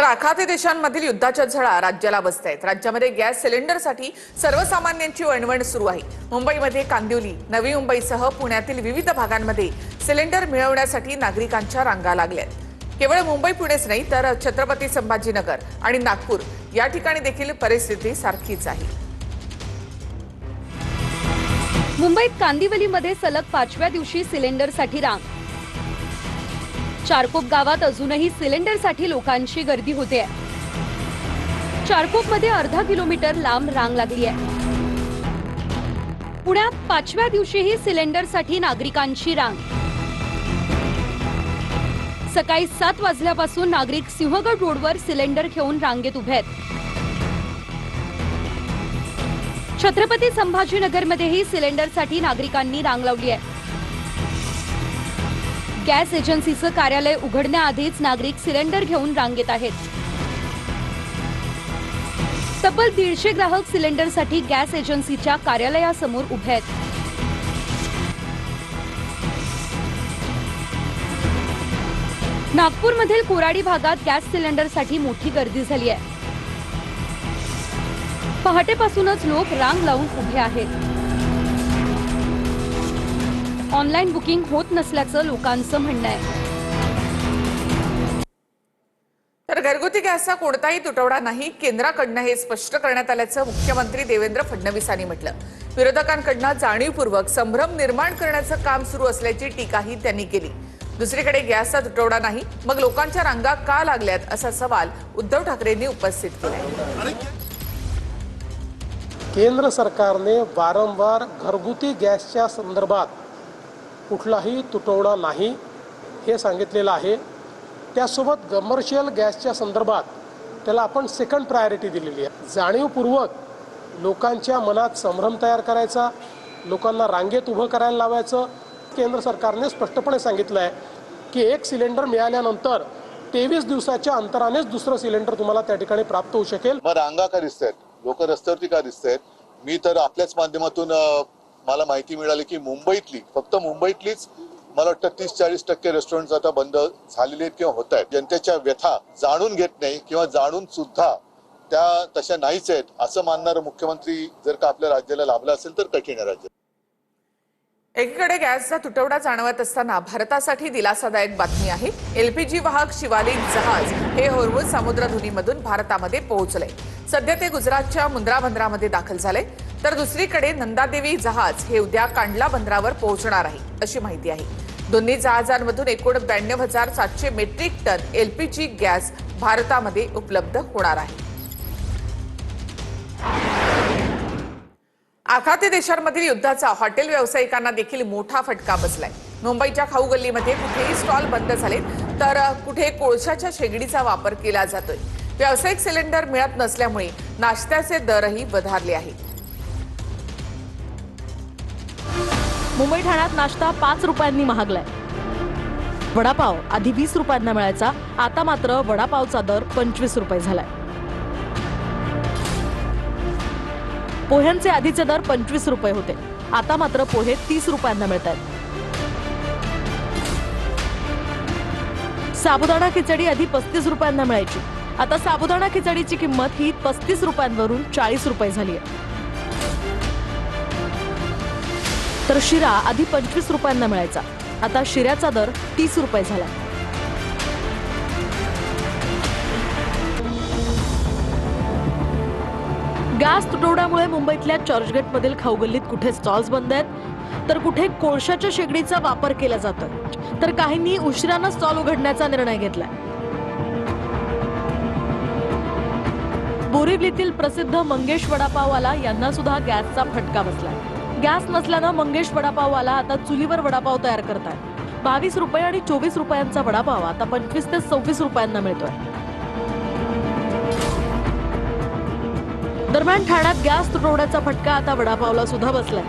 तर आखाती देशांमधील युद्धाच्या झळा राज्याला बसतायत। राज्यामध्ये गॅस सिलेंडरसाठी सर्वसामान्यांची वणवण सुरू आहे। मुंबईमध्ये कांदिवली, नवी मुंबईसह पुण्यातील विविध भागांमध्ये सिलेंडर मिळवण्यासाठी नागरिकांच्या रांगा लागल्यात। केवळ मुंबई पुणेच नाही तर छत्रपती संभाजीनगर आणि नागपूर या ठिकाणी देखील परिस्थिती सारखीच आहे। मुंबईत कांदिवलीमध्ये सलग 5व्या दिवशी सिलेंडरसाठी रांग। चारकोप गावात अजूनही सिलेंडरसाठी लोकांची गर्दी होते। चारकोपमध्ये अर्धा किलोमीटर लांब रांग लागली आहे। पुण्यात 5व्या दिवशीही सिलेंडरसाठी नागरिकांची रांग। सकाळी 7 वाजल्यापासून नागरिक सिंहगड रोडवर सिलेंडर घेऊन रांगेत उभे आहेत। छत्रपती संभाजीनगरमध्येही सिलेंडरसाठी नागरिकांनी रांग लावली आहे। गॅस एजन्सीचं कार्यालय उघडण्याआधीच नागरिक सिलेंडर घेऊन रांगेत आहेत। तब्बल 150 ग्राहक सिलेंडरसाठी गॅस एजन्सीच्या कार्यालयासमोर उभे आहेत। नागपूरमधील कोराडी भागात गॅस सिलेंडरसाठी मोठी गर्दी झाली आहे। पहाटेपासूनच लोक रांग लावून उभे आहेत। ऑनलाईन बुकिंग होत नसल्याचं लोकांचं म्हणणं आहे। तर घरगुती गॅसचा कोणताही तुटवडा नाही, केंद्राकडून हे स्पष्ट करण्यात आल्याचं मुख्यमंत्री देवेंद्र फडणवीसांनी म्हटलं। विरोधकांकडून जाणीवपूर्वक संभ्रम निर्माण करण्याचं काम सुरू असल्याची टीकाही त्यांनी केली। दुसरीकडे गॅसचा तुटवडा नाही, मग लोकांच्या रांगा का लागल्यात असा सवाल उद्धव ठाकरेंनी उपस्थित केलाय। केंद्र सरकारने वारंवार घरगुती गॅसच्या संदर्भात कुठलाही तुटवडा नाही हे सांगितलेलं आहे। त्यासोबत कमर्शियल गॅसच्या संदर्भात त्याला आपण सेकंड प्रायोरिटी दिलेली आहे। जाणीवपूर्वक लोकांच्या मनात संभ्रम तयार करायचा, लोकांना रांगेत उभं करायला लावायचं। केंद्र सरकारने स्पष्टपणे सांगितलं आहे की एक सिलेंडर मिळाल्यानंतर 23 दिवसाच्या अंतरानेच दुसरं सिलेंडर तुम्हाला त्या ठिकाणी प्राप्त होऊ शकेल। मग रांगा का दिसतायत, लोक रस्त्यावरती का दिसतायत? मी तर आपल्याच माध्यमातून मला माहिती मिळाली की फक्त मुंबईतलीच मला वाटतं 30-40% रेस्टॉरंट आता बंद झालेले आहेत किंवा होत आहेत। जनतेच्या व्यथा जाणून घेत नाही किंवा जाणून सुद्धा त्या तशा नाहीच आहेत असं मानणारं मुख्यमंत्री जर का आपल्या राज्याला लाभला असेल तर कठीण आहे राज्य। एकीकडे गॅसचा तुटवडा जाणवत असताना भारतासाठी दिलासादायक बातमी आहे। एलपीजी वाहक शिवालिक जहाज हे होर्मुझ समुद्रधुनीमधून भारतामध्ये पोहोचले। सध्या ते गुजरातच्या मुंद्रा बंदरामध्ये दाखल झाले। तर दुसरीकडे नंदादेवी जहाज हे उद्या कांडला बंदरावर पोहोचणार आहे अशी माहिती आहे। दोन्ही जहाजांमधून एकूण 92,700 मेट्रिक टन एलपीजी गॅस भारतामध्ये उपलब्ध होणार आहे। आखाती देशांमधील युद्धाचा हॉटेल व्यावसायिकांना देखील मोठा फटका बसलाय। मुंबईच्या खाऊ गल्लीमध्ये कुठेही स्टॉल बंद झालेत तर कुठे कोळशाच्या शेगडीचा वापर केला जातोय। व्यावसायिक सिलेंडर मिळत नसल्यामुळे नाश्त्याचे दरही वधारले आहेत। मुंबई ठाण्यात नाश्ता 5 रुपयांनी महागलाय। वडापाव आधी 20 रुपयांना मिळायचा, आता मात्र वडापावचा दर 25 रुपये झालाय। पोह्यांचे आधीचे दर 25 रुपये होते, आता मात्र पोहे 30 रुपयांना मिळतात। साबुदाणा खिचडी आधी 35 रुपयांना मिळायची, आता साबुदाणा खिचडीची किंमत ही 35 रुपयांवरून 40 रुपये झाली आहे। तर शिरा आधी 25 रुपयांना मिळायचा, आता शिऱ्याचा दर 30 रुपये झाला। गॅस तुटवड्यामुळे मुंबईतल्या चर्चगेटमधील खाऊगल्लीत कुठे स्टॉल्स बंद आहेत तर कुठे कोळशाच्या शेगडीचा वापर केला जातोय, तर काहींनी उशिरानं स्टॉल उघडण्याचा निर्णय घेतलाय। बोरिवलीतील प्रसिद्ध मंगेश वडापाववाला यांना सुद्धा गॅसचा फटका बसलाय। गॅस नसल्यानं मंगेश वडापाववाला आता चुलीवर वडापाव तयार करताय। 22 रुपये आणि 24 रुपयांचा वडापाव आता 25 ते 26 रुपयांना मिळतोय। दरम्यान ठाण्यात गॅस तुटवड्याचा फटका आता वडापावला सुद्धा बसलाय।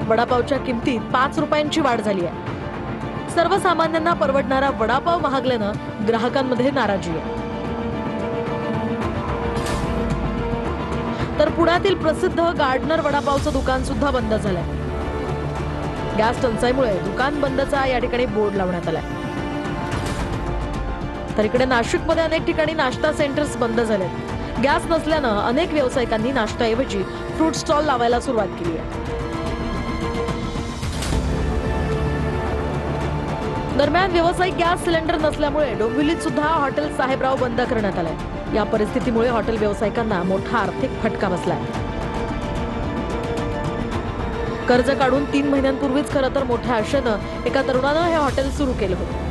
वडापावच्या किमतीत 5 रुपयांची वाढ झाली आहे। सर्वसामान्यांना परवडणारा वडापाव महागल्यानं ग्राहकांमध्ये नाराजी आहे। तर पुण्यातील प्रसिद्ध गार्डनर वडापावचं दुकान सुद्धा बंद झालंय। गॅस टंचाईमुळे दुकान बंदचा या ठिकाणी बोर्ड लावण्यात आलाय। तर इकडे नाशिकमध्ये अनेक ठिकाणी नाश्ता सेंटर्स बंद झालेत. गॅस नसल्यानं अनेक व्यावसायिकांनी नाश्त्याऐवजी फ्रूट स्टॉल लावायला सुरुवात केली आहे. दरम्यान व्यावसायिक गॅस सिलेंडर नसल्यामुळे डोंबिवलीत सुद्धा हॉटेल साहेबराव बंद करण्यात आलंय. या परिस्थितीमुळे हॉटेल व्यावसायिकांना मोठा आर्थिक फटका बसलाय. कर्ज काढून 3 महिन्यांपूर्वीच खरं तर मोठ्या आशेनं एका तरुणानं हे हॉटेल सुरू केलं होतं.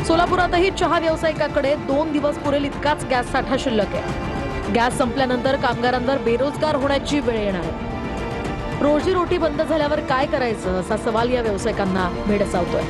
सोलापुरातही चहा व्यावसायिकाकडे 2 दिवस पुरेल इतकाच गॅस साठा शिल्लक आहे. गॅस संपल्यानंतर कामगारांवर बेरोजगार होण्याची वेळ येणार आहे. रोजीरोटी बंद झाल्यावर काय करायचं असा सवाल या व्यावसायिकांना भेडसावतोय.